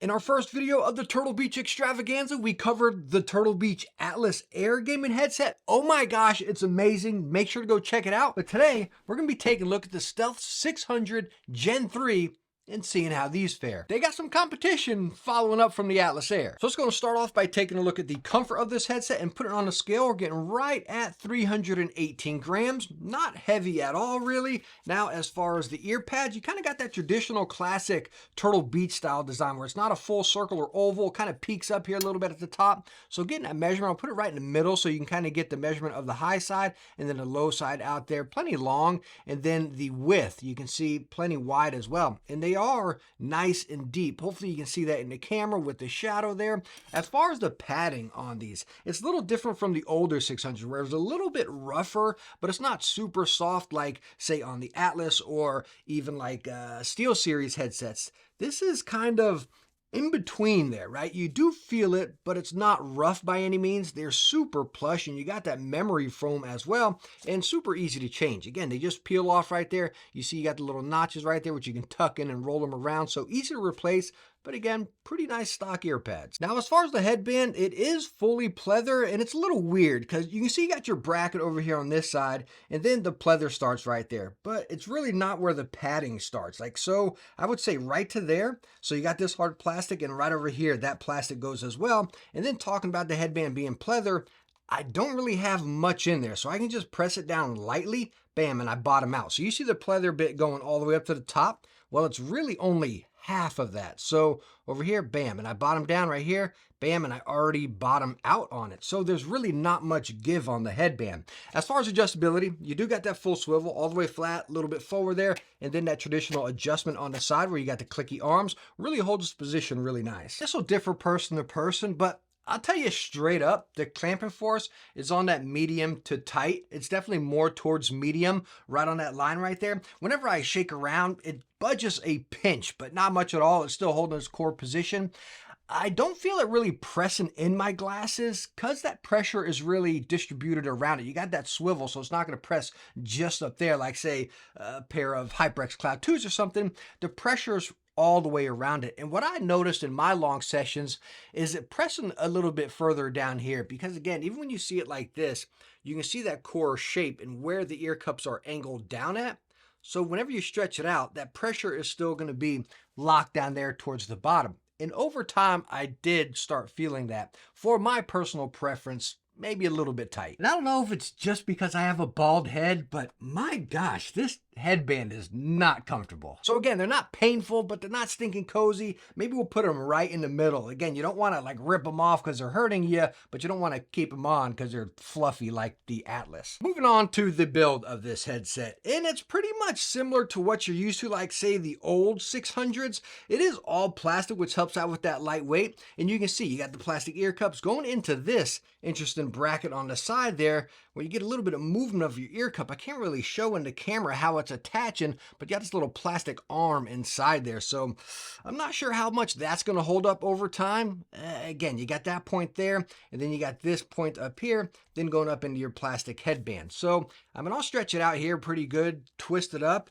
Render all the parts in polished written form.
In our first video of the Turtle Beach extravaganza, we covered the Turtle Beach Atlas Air gaming headset. Oh my gosh, it's amazing. Make sure to go check it out. But today, we're going to be taking a look at the Stealth 600 Gen 3 and seeing how these fare. They got some competition following up from the Atlas Air. So let's go and start off by taking a look at the comfort of this headset and put it on a scale. We're getting right at 318 grams. Not heavy at all, really. Now, as far as the ear pads, you kind of got that traditional classic Turtle Beach style design where it's not a full circle or oval, kind of peaks up here a little bit at the top. So getting that measurement, I'll put it right in the middle so you can kind of get the measurement of the high side and then the low side out there. Plenty long. And then the width, you can see plenty wide as well. And they are nice and deep. Hopefully you can see that in the camera with the shadow there. As far as the padding on these, it's a little different from the older 600 where it's a little bit rougher, but it's not super soft like say on the Atlas or even like Steel Series headsets. This is kind of in between there, right? You do feel it, but it's not rough by any means. They're super plush and you got that memory foam as well and super easy to change. Again, they just peel off right there. You see you got the little notches right there, which you can tuck in and roll them around. So easy to replace. But again, pretty nice stock ear pads. Now, as far as the headband, it is fully pleather and it's a little weird because you can see you got your bracket over here on this side and then the pleather starts right there. But it's really not where the padding starts. Like so, I would say right to there. So you got this hard plastic and right over here, that plastic goes as well. And then talking about the headband being pleather, I don't really have much in there. So I can just press it down lightly, bam, and I bottom out. So you see the pleather bit going all the way up to the top. Well, it's really only half of that. So over here, bam, and I bottom down right here, bam, and I already bottom out on it. So there's really not much give on the headband. As far as adjustability, you do got that full swivel all the way flat, a little bit forward there, and then that traditional adjustment on the side where you got the clicky arms really holds its position really nice. This will differ person to person, but I'll tell you straight up, the clamping force is on that medium to tight. It's definitely more towards medium, right on that line right there. Whenever I shake around, it budges a pinch, but not much at all. It's still holding its core position. I don't feel it really pressing in my glasses because that pressure is really distributed around it. You got that swivel, so it's not going to press just up there like, say, a pair of HyperX Cloud 2s or something. The pressure's all the way around it. And what I noticed in my long sessions is it pressing a little bit further down here because again, even when you see it like this, you can see that core shape and where the ear cups are angled down at. So whenever you stretch it out, that pressure is still going to be locked down there towards the bottom. And over time, I did start feeling that. For my personal preference, maybe a little bit tight. And I don't know if it's just because I have a bald head, but my gosh, this headband is not comfortable. So again, they're not painful, but they're not stinking cozy. Maybe we'll put them right in the middle. Again, you don't want to like rip them off because they're hurting you, but you don't want to keep them on because they're fluffy like the Atlas. Moving on to the build of this headset, and it's pretty much similar to what you're used to, like say the old 600s. It is all plastic, which helps out with that lightweight. And you can see you got the plastic ear cups going into this interesting bracket on the side there where you get a little bit of movement of your ear cup. I can't really show in the camera how it's attaching, but you got this little plastic arm inside there. So I'm not sure how much that's going to hold up over time. Again, you got that point there, and then you got this point up here, then going up into your plastic headband. So I'm going to stretch it out here pretty good, twist it up.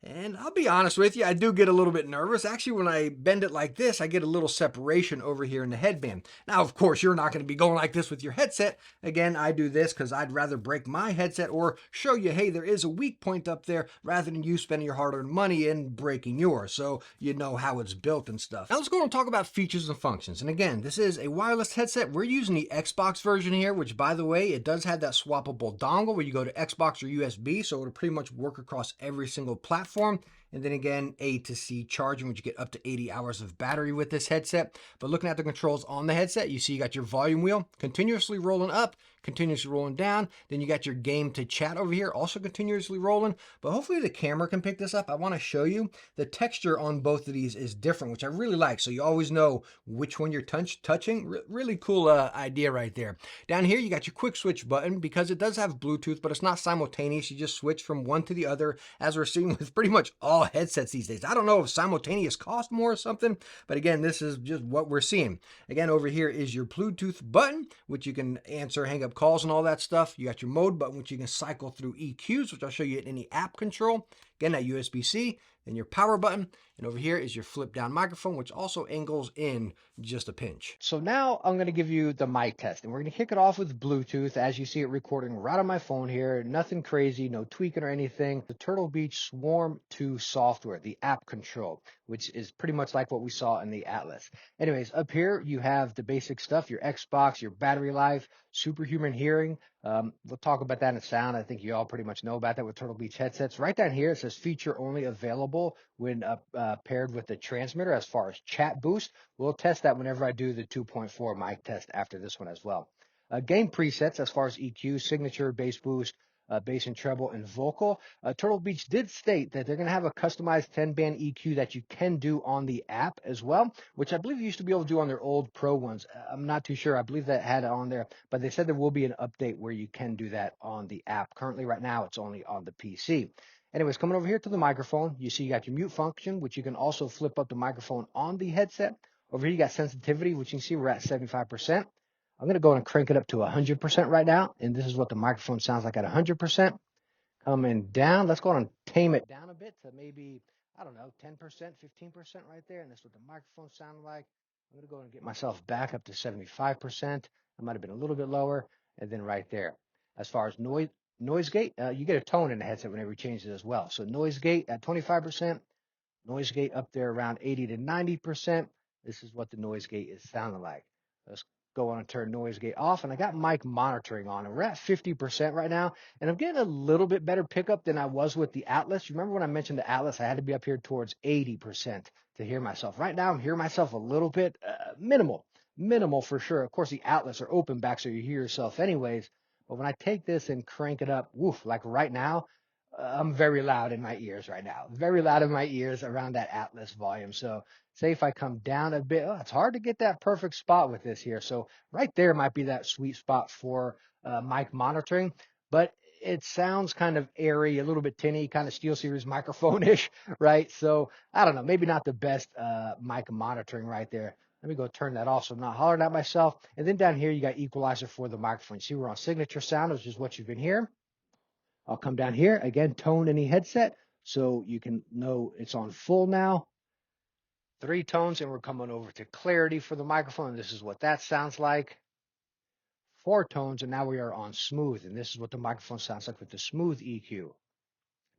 And I'll be honest with you, I do get a little bit nervous. Actually, when I bend it like this, I get a little separation over here in the headband. Now, of course, you're not going to be going like this with your headset. Again, I do this because I'd rather break my headset or show you, hey, there is a weak point up there rather than you spending your hard-earned money and breaking yours. So you know how it's built and stuff. Now, let's go and talk about features and functions. And again, this is a wireless headset. We're using the Xbox version here, which, by the way, it does have that swappable dongle where you go to Xbox or USB. So it'll pretty much work across every single platform. And then again, A to C charging, which you get up to 80 hours of battery with this headset. But looking at the controls on the headset, you see you got your volume wheel continuously rolling up, continuously rolling down. Then you got your game to chat over here, also continuously rolling. But hopefully the camera can pick this up. I want to show you the texture on both of these is different, which I really like. So you always know which one you're touching. Really cool idea right there. Down here, you got your quick switch button because it does have Bluetooth, but it's not simultaneous. You just switch from one to the other, as we're seeing with pretty much all headsets these days. I don't know if simultaneous cost more or something, but again, this is just what we're seeing. Again, over here is your Bluetooth button, which you can answer, hang up calls and all that stuff. You got your mode button, which you can cycle through EQs, which I'll show you in any app control. Again, that USB-C, then your power button, and over here is your flip down microphone, which also angles in just a pinch. So now I'm going to give you the mic test, and we're going to kick it off with Bluetooth. As you see it recording right on my phone here, nothing crazy, no tweaking or anything. The Turtle Beach Swarm 2 software, the app control, which is pretty much like what we saw in the Atlas. Anyways, up here you have the basic stuff, your Xbox, your battery life, superhuman hearing. We'll talk about that in sound. I think you all pretty much know about that with Turtle Beach headsets. Right down here, it says feature only available when paired with the transmitter as far as chat boost. We'll test that whenever I do the 2.4 mic test after this one as well. Game presets as far as EQ, signature, bass boost, bass and treble, and vocal. Turtle Beach did state that they're going to have a customized 10-band EQ that you can do on the app as well, which I believe you used to be able to do on their old Pro ones. I'm not too sure. I believe that had it on there, but they said there will be an update where you can do that on the app. Currently, right now, it's only on the PC. Anyways, coming over here to the microphone, you see you got your mute function, which you can also flip up the microphone on the headset. Over here, you got sensitivity, which you can see we're at 75%. I'm going to go and crank it up to 100% right now, and this is what the microphone sounds like at 100%. Coming down, let's go on and tame it down a bit to maybe, I don't know, 10%, 15% right there, and that's what the microphone sounded like. I'm going to go and get myself back up to 75%. I might have been a little bit lower, and then right there. As far as noise gate, you get a tone in the headset whenever you change it as well. So noise gate at 25%, noise gate up there around 80 to 90%. This is what the noise gate is sounding like. Let's go on and turn noise gate off. And I got mic monitoring on. And we're at 50% right now. And I'm getting a little bit better pickup than I was with the Atlas. You remember when I mentioned the Atlas, I had to be up here towards 80% to hear myself. Right now, I'm hearing myself a little bit minimal for sure. Of course, the Atlas are open back, so you hear yourself anyways. But when I take this and crank it up, woof, like right now, I'm very loud in my ears right now. Very loud in my ears around that Atlas volume. So say if I come down a bit, it's hard to get that perfect spot with this here. So right there might be that sweet spot for mic monitoring, but it sounds kind of airy, a little bit tinny, kind of SteelSeries microphone-ish, right? So I don't know, maybe not the best mic monitoring right there. Let me go turn that off so I'm not hollering at myself. And then down here, you got equalizer for the microphone. See, we're on signature sound, which is what you've been hearing. I'll come down here, again, tone any headset, so you can know it's on full now. 3 tones, and we're coming over to clarity for the microphone. This is what that sounds like. 4 tones, and now we are on smooth, and this is what the microphone sounds like with the smooth EQ.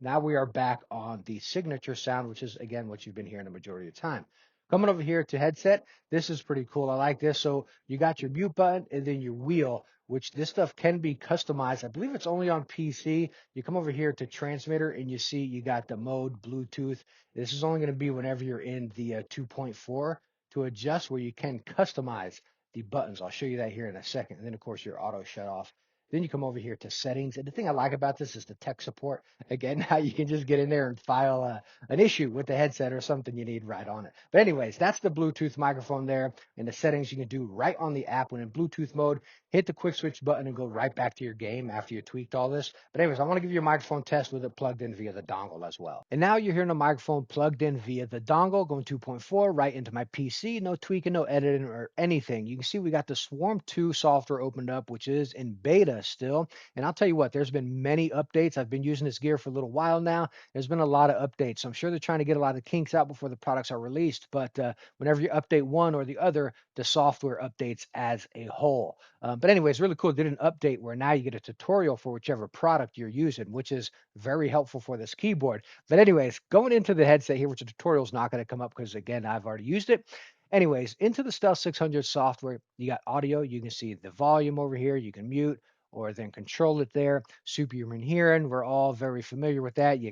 Now we are back on the signature sound, which is, again, what you've been hearing the majority of the time. Coming over here to headset, this is pretty cool. I like this. So you got your mute button and then your wheel, which this stuff can be customized. I believe it's only on PC. You come over here to transmitter and you see you got the mode, Bluetooth. This is only going to be whenever you're in the 2.4 to adjust where you can customize the buttons. I'll show you that here in a second. And then, of course, your auto shut off. Then you come over here to settings. And the thing I like about this is the tech support. Again, now you can just get in there and file an issue with the headset or something you need right on it. But anyways, that's the Bluetooth microphone there. And the settings you can do right on the app when in Bluetooth mode. Hit the quick switch button and go right back to your game after you tweaked all this. But anyways, I want to give you a microphone test with it plugged in via the dongle as well. And now you're hearing a microphone plugged in via the dongle, going 2.4 right into my PC. No tweaking, no editing or anything. You can see we got the Swarm 2 software opened up, which is in beta still. And I'll tell you what, there's been many updates. I've been using this gear for a little while now. There's been a lot of updates. So I'm sure they're trying to get a lot of kinks out before the products are released. But whenever you update one or the other, the software updates as a whole. But anyways, really cool. They did an update where now you get a tutorial for whichever product you're using, which is very helpful for this keyboard. But anyways, going into the headset here, which the tutorial is not going to come up because, again, I've already used it. Anyways, into the Stealth 600 software, you got audio. You can see the volume over here. You can mute or then control it there. Superhuman hearing, we're all very familiar with that. You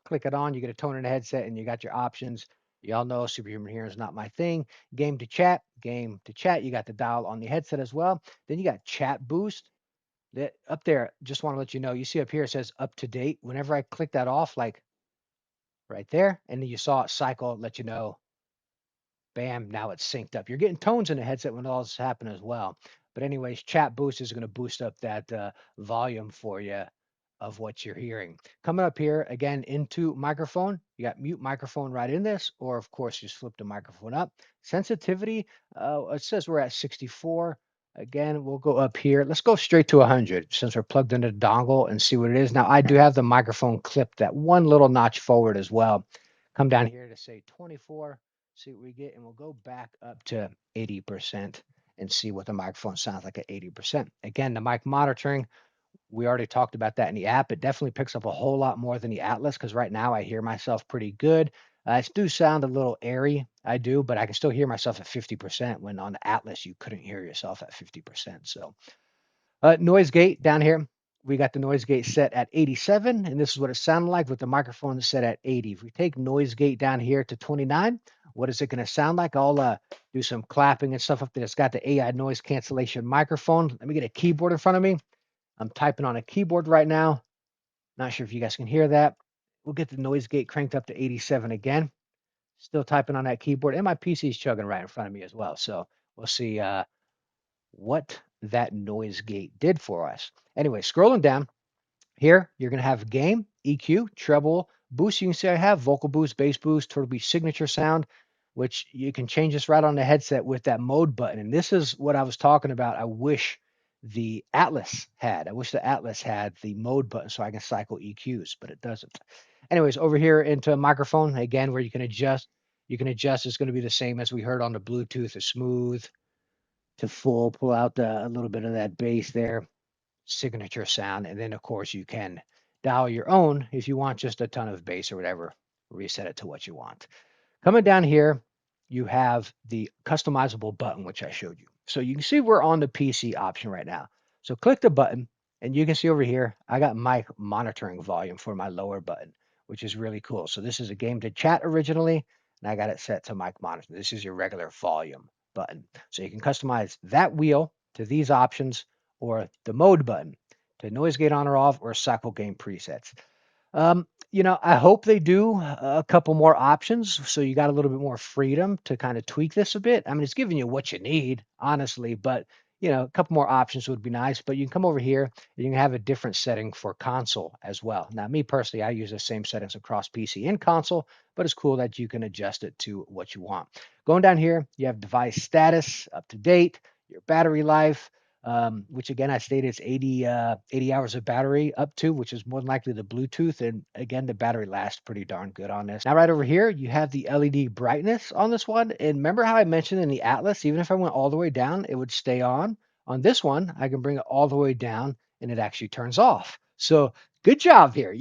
click it on, you get a tone in the headset, and you got your options. Y'all know superhuman hearing is not my thing. Game to chat, you got the dial on the headset as well. Then you got chat boost. That up there, just want to let you know, you see up here it says up to date. Whenever I click that off, like right there, and then you saw it cycle, let you know, bam, now it's synced up. You're getting tones in the headset when all this happens as well. But anyways, chat boost is going to boost up that volume for you of what you're hearing. Coming up here again into microphone, you got mute microphone right in this, or of course just flip the microphone up. Sensitivity, it says we're at 64. Again, we'll go up here. Let's go straight to 100 since we're plugged into the dongle and see what it is. Now, I do have the microphone clipped that one little notch forward as well. Come down here to say 24, see what we get, and we'll go back up to 80% and see what the microphone sounds like at 80%. Again, the mic monitoring, we already talked about that in the app. It definitely picks up a whole lot more than the Atlas because right now I hear myself pretty good. I do sound a little airy, I do, but I can still hear myself at 50% when on the Atlas you couldn't hear yourself at 50%. So noise gate down here, we got the noise gate set at 87, and this is what it sounded like with the microphone set at 80. If we take noise gate down here to 29, what is it going to sound like? I'll do some clapping and stuff up there. It's got the AI noise cancellation microphone. Let me get a keyboard in front of me. I'm typing on a keyboard right now. Not sure if you guys can hear that. We'll get the noise gate cranked up to 87 again. Still typing on that keyboard, and my PC is chugging right in front of me as well. So we'll see what that noise gate did for us. Anyway, scrolling down, here, you're going to have gain, EQ, treble, boost. You can see I have vocal boost, bass boost, Turtle Beach signature sound, which you can change this right on the headset with that mode button. And this is what I was talking about. I wish the Atlas had. I wish the Atlas had the mode button so I can cycle EQs, but it doesn't. Anyways, over here into microphone, again, where you can adjust. You can adjust. It's going to be the same as we heard on the Bluetooth, a smooth to full, pull out a little bit of that bass there, signature sound. And then, of course, you can dial your own if you want just a ton of bass or whatever, reset it to what you want. Coming down here, you have the customizable button, which I showed you. So you can see we're on the PC option right now. So click the button, and you can see over here, I got mic monitoring volume for my lower button, which is really cool. So this is a game to chat originally, and I got it set to mic monitor. This is your regular volume button. So you can customize that wheel to these options or the mode button to noise gate on or off or cycle game presets. I hope they do a couple more options so you got a little bit more freedom to kind of tweak this a bit. I mean, it's giving you what you need, honestly, but a couple more options would be nice. But you can come over here and you can have a different setting for console as well. Now, me personally, I use the same settings across PC and console, but it's cool that you can adjust it to what you want. Going down here, you have device status, up to date, your battery life, which again, I stated it's 80 hours of battery up to, which is more than likely the Bluetooth. And again, the battery lasts pretty darn good on this. Now, right over here, you have the LED brightness on this one. And remember how I mentioned in the Atlas, even if I went all the way down, it would stay on. On this one, I can bring it all the way down and it actually turns off. So good job here.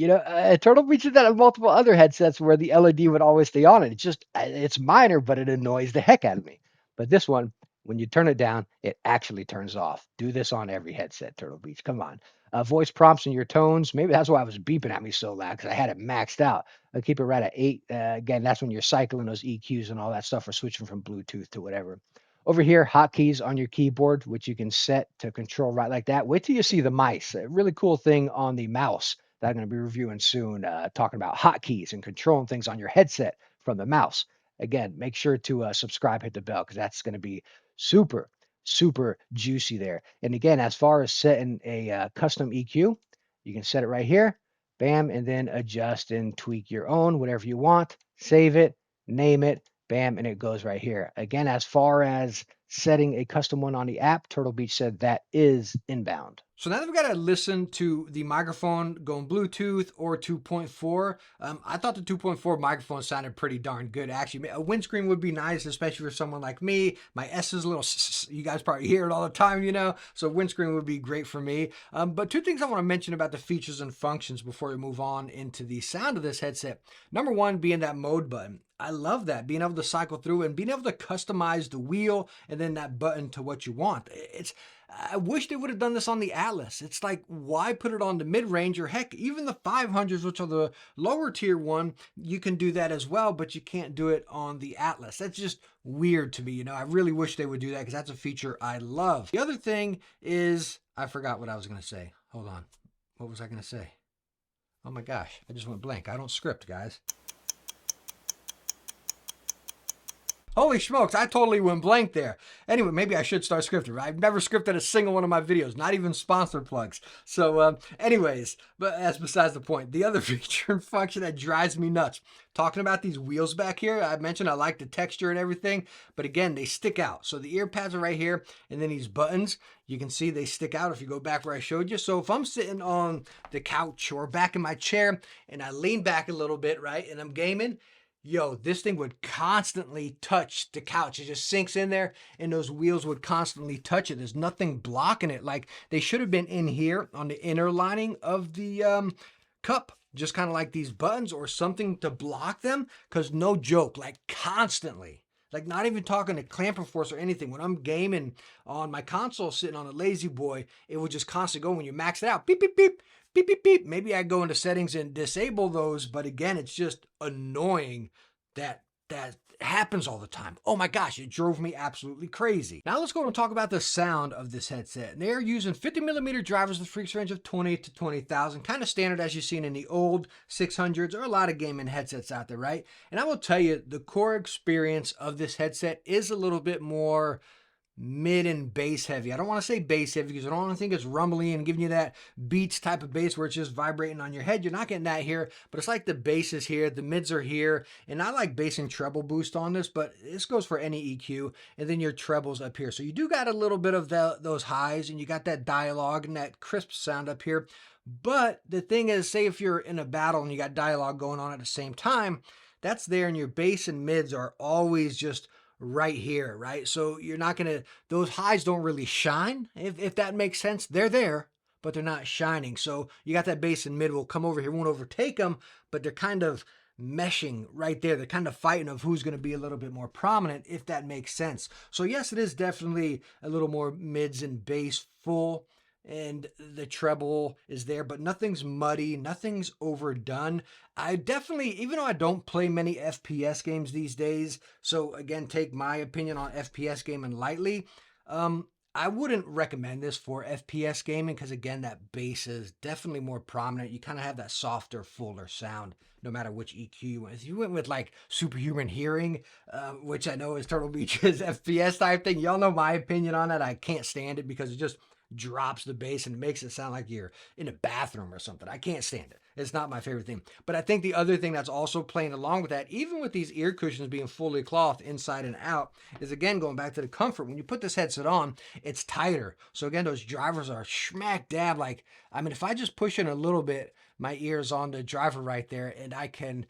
Turtle Beach did that on multiple other headsets where the LED would always stay on. And it's minor, but it annoys the heck out of me. But this one, when you turn it down, it actually turns off. Do this on every headset, Turtle Beach. Come on. Voice prompts and your tones. Maybe that's why I was beeping at me so loud because I had it maxed out. I keep it right at 8. Again, that's when you're cycling those EQs and all that stuff or switching from Bluetooth to whatever. Over here, hotkeys on your keyboard, which you can set to control right like that. Wait till you see the mice. A really cool thing on the mouse that I'm going to be reviewing soon, talking about hotkeys and controlling things on your headset from the mouse. Again, make sure to subscribe, hit the bell, because that's going to be super, super juicy there. And again, as far as setting a custom EQ, you can set it right here, bam, and then adjust and tweak your own, whatever you want, save it, name it, bam, and it goes right here. Again, as far as setting a custom one on the app, Turtle Beach said that is inbound. So now that we've got to listen to the microphone going Bluetooth or 2.4, I thought the 2.4 microphone sounded pretty darn good, actually. A windscreen would be nice, especially for someone like me. My S is a little, you guys probably hear it all the time. So windscreen would be great for me. But two things I want to mention about the features and functions before we move on into the sound of this headset. Number one being that mode button. I love that, being able to cycle through and being able to customize the wheel and then that button to what you want. I wish they would have done this on the Atlas. It's like, why put it on the mid-range, or heck, even the 500s, which are the lower tier one, you can do that as well, but you can't do it on the Atlas. That's just weird to me. I really wish they would do that because that's a feature I love. The other thing is, I forgot what I was going to say. Hold on. What was I going to say? Oh my gosh, I just went blank. I don't script, guys. Holy smokes, I totally went blank there. Anyway, maybe I should start scripting. I've never scripted a single one of my videos, not even sponsor plugs. So, anyways, but that's besides the point. The other feature and function that drives me nuts, talking about these wheels back here, I mentioned I like the texture and everything, but again, they stick out. So the ear pads are right here, and then these buttons, you can see they stick out if you go back where I showed you. So if I'm sitting on the couch or back in my chair, and I lean back a little bit, right, and I'm gaming, yo, this thing would constantly touch the couch. It just sinks in there and those wheels would constantly touch it. There's nothing blocking it. Like they should have been in here on the inner lining of the cup, just kind of like these buttons or something to block them. Cause no joke, like constantly. Like not even talking to clamper force or anything. When I'm gaming on my console sitting on a lazy boy, it would just constantly go when you max it out. Beep, beep, beep. Beep, beep, beep. Maybe I go into settings and disable those, but again, it's just annoying that happens all the time. Oh my gosh, it drove me absolutely crazy. Now let's go and talk about the sound of this headset. And they are using 50mm drivers with frequency range of 20 to 20,000, kind of standard as you've seen in the old 600s or a lot of gaming headsets out there, right? And I will tell you, the core experience of this headset is a little bit more mid and bass heavy. I don't want to say bass heavy because I don't want to think it's rumbly and giving you that beats type of bass where it's just vibrating on your head. You're not getting that here, but it's like the bass is here, the mids are here, and I like bass and treble boost on this, but this goes for any EQ, and then your trebles up here. So you do got a little bit of those highs, and you got that dialogue and that crisp sound up here. But the thing is, say if you're in a battle and you got dialogue going on at the same time, that's there, and your bass and mids are always just right here, right? So you're not gonna, those highs don't really shine, if that makes sense. They're there, but they're not shining. So you got that bass and mid will come over here, won't overtake them, but they're kind of meshing right there. They're kind of fighting of who's going to be a little bit more prominent, if that makes sense. So yes, it is definitely a little more mids and bass full, and the treble is there, but nothing's muddy, nothing's overdone. I definitely, even though I don't play many FPS games these days, so again, take my opinion on FPS gaming lightly, I wouldn't recommend this for FPS gaming because again, that bass is definitely more prominent. You kind of have that softer, fuller sound no matter which EQ you went. If you went with like superhuman hearing, which I know is Turtle Beach's FPS type thing, y'all know my opinion on that. I can't stand it because it just drops the bass and makes it sound like you're in a bathroom or something. I can't stand it. It's not my favorite thing. But I think the other thing that's also playing along with that, even with these ear cushions being fully clothed inside and out, is again going back to the comfort. When you put this headset on, it's tighter. So again, those drivers are smack dab. Like, I mean, if I just push in a little bit, my ear's on the driver right there, and I can,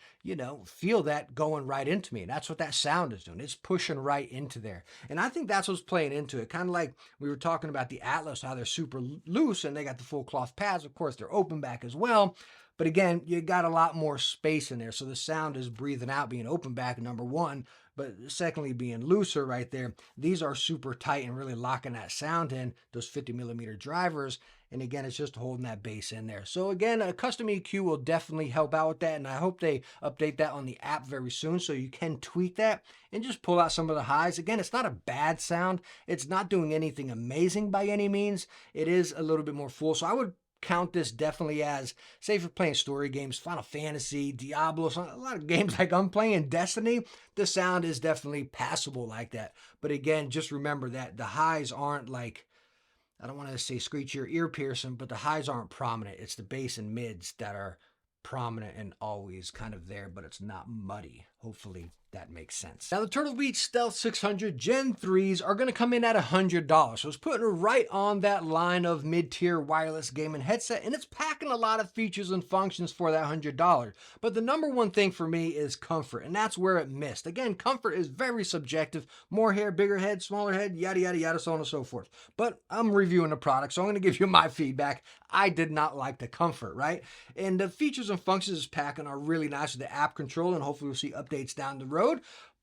feel that going right into me. And that's what that sound is doing. It's pushing right into there. And I think that's what's playing into it. Kind of like we were talking about the Atlas, how they're super loose and they got the full cloth pads. Of course, they're open back as well. But again, you got a lot more space in there. So the sound is breathing out, being open back, number one. But secondly, being looser right there. These are super tight and really locking that sound in, those 50mm drivers. And again, it's just holding that bass in there. So again, a custom EQ will definitely help out with that. And I hope they update that on the app very soon so you can tweak that and just pull out some of the highs. Again, it's not a bad sound. It's not doing anything amazing by any means. It is a little bit more full. So I would count this definitely as, say if you're playing story games, Final Fantasy, Diablo, a lot of games like I'm playing, Destiny, the sound is definitely passable like that. But again, just remember that the highs aren't like, I don't want to say screech your ear piercing, but the highs aren't prominent. It's the bass and mids that are prominent and always kind of there, but it's not muddy. Hopefully that makes sense. Now the Turtle Beach Stealth 600 Gen 3s are going to come in at $100. So it's putting it right on that line of mid-tier wireless gaming headset, and it's packing a lot of features and functions for that $100. But the number one thing for me is comfort, and that's where it missed. Again, comfort is very subjective. More hair, bigger head, smaller head, yada, yada, yada, so on and so forth. But I'm reviewing the product, so I'm going to give you my feedback. I did not like the comfort, right? And the features and functions it's packing are really nice with the app control, and hopefully we'll see updates down the road.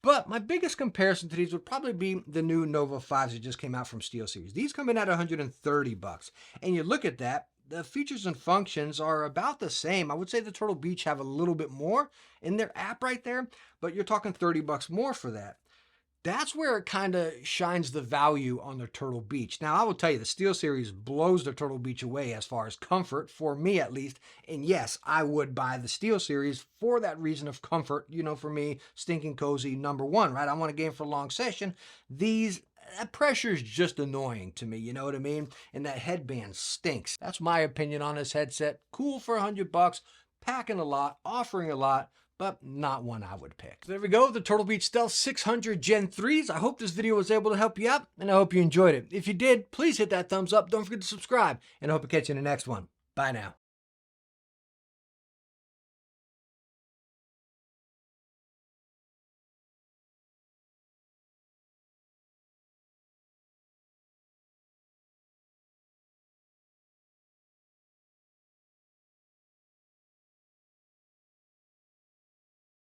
But my biggest comparison to these would probably be the new Nova 5s that just came out from SteelSeries. These come in at $130. And you look at that, the features and functions are about the same. I would say the Turtle Beach have a little bit more in their app right there, but you're talking $30 more for that. That's where it kind of shines the value on the Turtle Beach. Now, I will tell you, the Steel Series blows the Turtle Beach away as far as comfort, for me at least. And yes, I would buy the Steel Series for that reason of comfort. You know, for me, stinking cozy #1, right? I want a game for a long session. That pressure is just annoying to me, you know what I mean? And that headband stinks. That's my opinion on this headset. Cool for $100, packing a lot, offering a lot, but not one I would pick. There we go, the Turtle Beach Stealth 600 Gen 3s. I hope this video was able to help you out, and I hope you enjoyed it. If you did, please hit that thumbs up. Don't forget to subscribe, and I hope to catch you in the next one. Bye now.